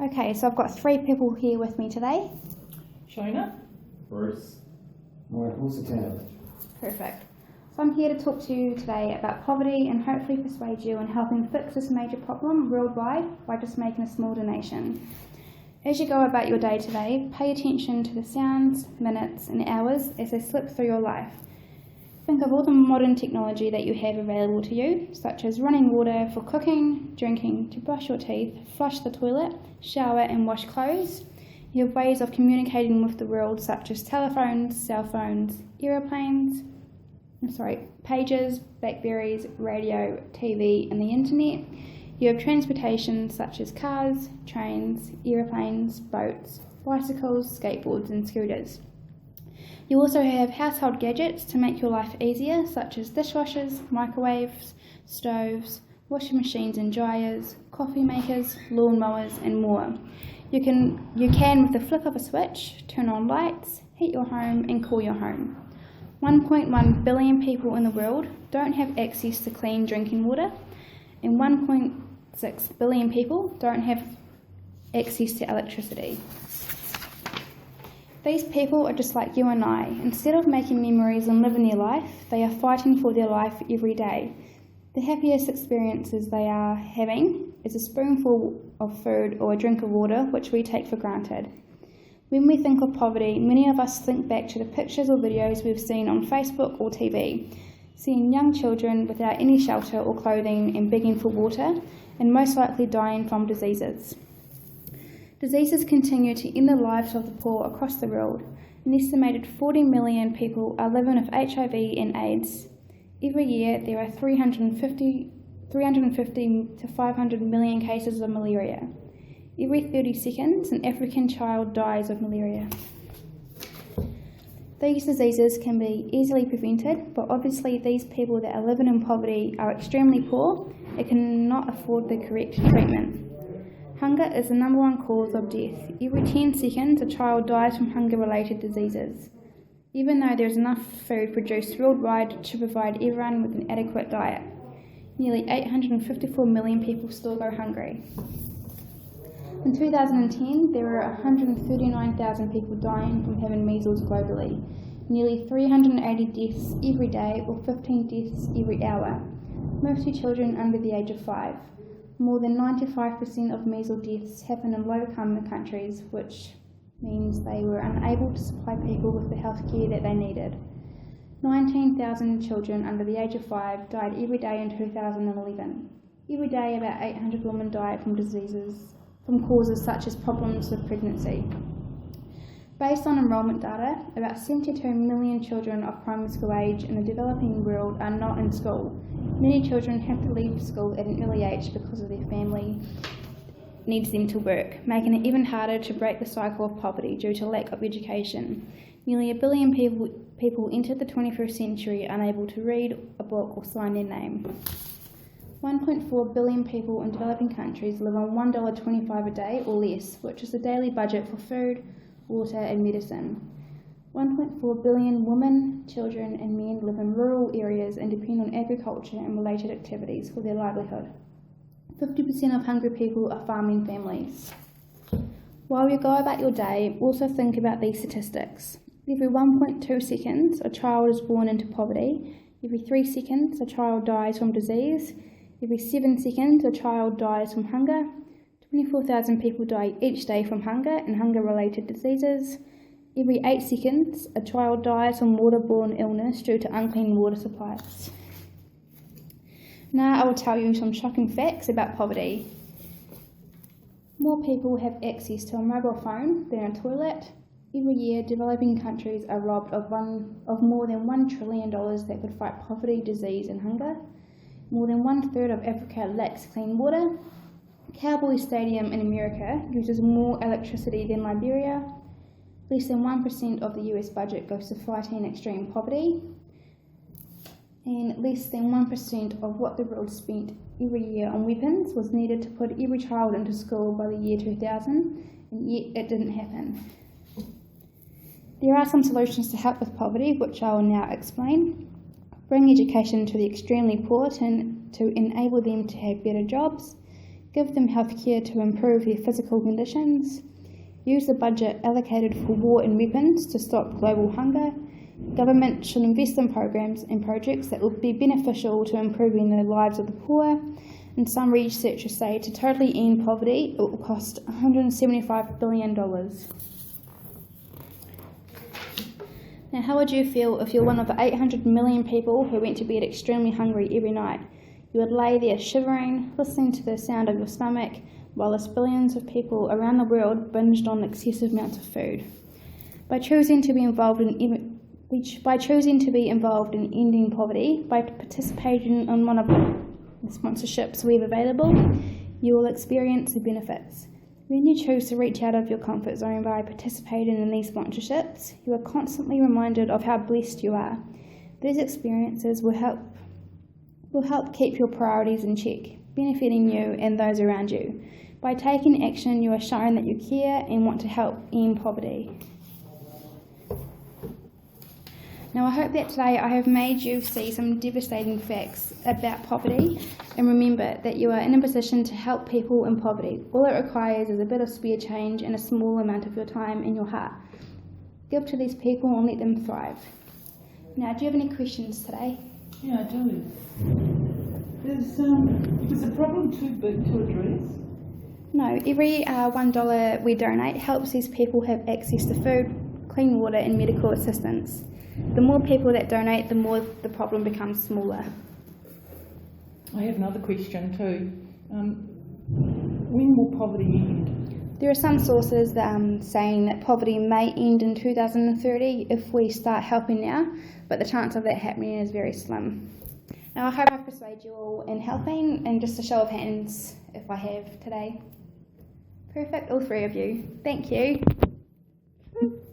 Okay, so I've got 3 people here with me today. Shona. Bruce. Michael Satana. Perfect. So I'm here to talk to you today about poverty and hopefully persuade you in helping fix this major problem worldwide by just making a small donation. As you go about your day today, pay attention to the sounds, minutes and hours as they slip through your life. Think of all the modern technology that you have available to you, such as running water for cooking, drinking, to brush your teeth, flush the toilet, shower and wash clothes. You have ways of communicating with the world such as telephones, cell phones, pagers, Blackberries, radio, TV and the internet. You have transportation such as cars, trains, aeroplanes, boats, bicycles, skateboards and scooters. You also have household gadgets to make your life easier, such as dishwashers, microwaves, stoves, washing machines and dryers, coffee makers, lawn mowers and more. You can, with the flick of a switch, turn on lights, heat your home and cool your home. 1.1 billion people in the world don't have access to clean drinking water, and 1.6 billion people don't have access to electricity. These people are just like you and I. Instead of making memories and living their life, they are fighting for their life every day. The happiest experiences they are having is a spoonful of food or a drink of water, which we take for granted. When we think of poverty, many of us think back to the pictures or videos we've seen on Facebook or TV, seeing young children without any shelter or clothing and begging for water, and most likely dying from diseases. Diseases continue to end the lives of the poor across the world. An estimated 40 million people are living with HIV and AIDS. Every year there are 350 to 500 million cases of malaria. Every 30 seconds an African child dies of malaria. These diseases can be easily prevented, but obviously these people that are living in poverty are extremely poor and cannot afford the correct treatment. Hunger is the number one cause of death. Every 10 seconds a child dies from hunger-related diseases, even though there is enough food produced worldwide to provide everyone with an adequate diet. Nearly 854 million people still go hungry. In 2010, there were 139,000 people dying from having measles globally, nearly 380 deaths every day or 15 deaths every hour, mostly children under the age of 5. More than 95% of measles deaths happen in low-income countries, which means they were unable to supply people with the health care that they needed. 19,000 children under the age of 5 died every day in 2011. Every day about 800 women died from causes such as problems with pregnancy. Based on enrolment data, about 72 million children of primary school age in the developing world are not in school. Many children have to leave school at an early age because of their family needs them to work, making it even harder to break the cycle of poverty due to lack of education. Nearly 1 billion people enter the 21st century unable to read a book or sign their name. 1.4 billion people in developing countries live on $1.25 a day or less, which is the daily budget for food, water and medicine. 1.4 billion women, children and men live in rural areas and depend on agriculture and related activities for their livelihood. 50% of hungry people are farming families. While you go about your day, also think about these statistics. Every 1.2 seconds, a child is born into poverty. Every 3 seconds, a child dies from disease. Every 7 seconds, a child dies from hunger. 24,000 people die each day from hunger and hunger-related diseases. Every 8 seconds, a child dies from waterborne illness due to unclean water supplies. Now I will tell you some shocking facts about poverty. More people have access to a mobile phone than a toilet. Every year, developing countries are robbed of more than $1 trillion that could fight poverty, disease and hunger. More than 1/3 of Africa lacks clean water. Cowboy Stadium in America uses more electricity than Liberia. Less than 1% of the US budget goes to fighting extreme poverty. And less than 1% of what the world spent every year on weapons was needed to put every child into school by the year 2000, and yet it didn't happen. There are some solutions to help with poverty, which I will now explain. Bring education to the extremely poor to enable them to have better jobs. give them healthcare to improve their physical conditions, use the budget allocated for war and weapons to stop global hunger. Government should invest in programs and projects that will be beneficial to improving the lives of the poor. And some researchers say to totally end poverty, it will cost $175 billion. Now, how would you feel if you're one of the 800 million people who went to bed extremely hungry every night? You would lay there shivering, listening to the sound of your stomach, whilst billions of people around the world binged on excessive amounts of food. By choosing to be involved in ending poverty, by participating in one of the sponsorships we have available, you will experience the benefits. When you choose to reach out of your comfort zone by participating in these sponsorships, you are constantly reminded of how blessed you are. These experiences will help keep your priorities in check, benefiting you and those around you. By taking action, you are showing that you care and want to help end poverty. Now, I hope that today I have made you see some devastating facts about poverty, and remember that you are in a position to help people in poverty. All it requires is a bit of spare change and a small amount of your time and your heart. Give to these people and let them thrive. Now, do you have any questions today? Yeah, I do. Is the problem too big to address? No, every $1 we donate helps these people have access to food, clean water and medical assistance. The more people that donate, the more the problem becomes smaller. I have another question too. When will poverty end? There are some sources that saying that poverty may end in 2030 if we start helping now, but the chance of that happening is very slim. Now, I hope I've persuaded you all in helping, and just a show of hands if I have today. Perfect, all three of you. Thank you.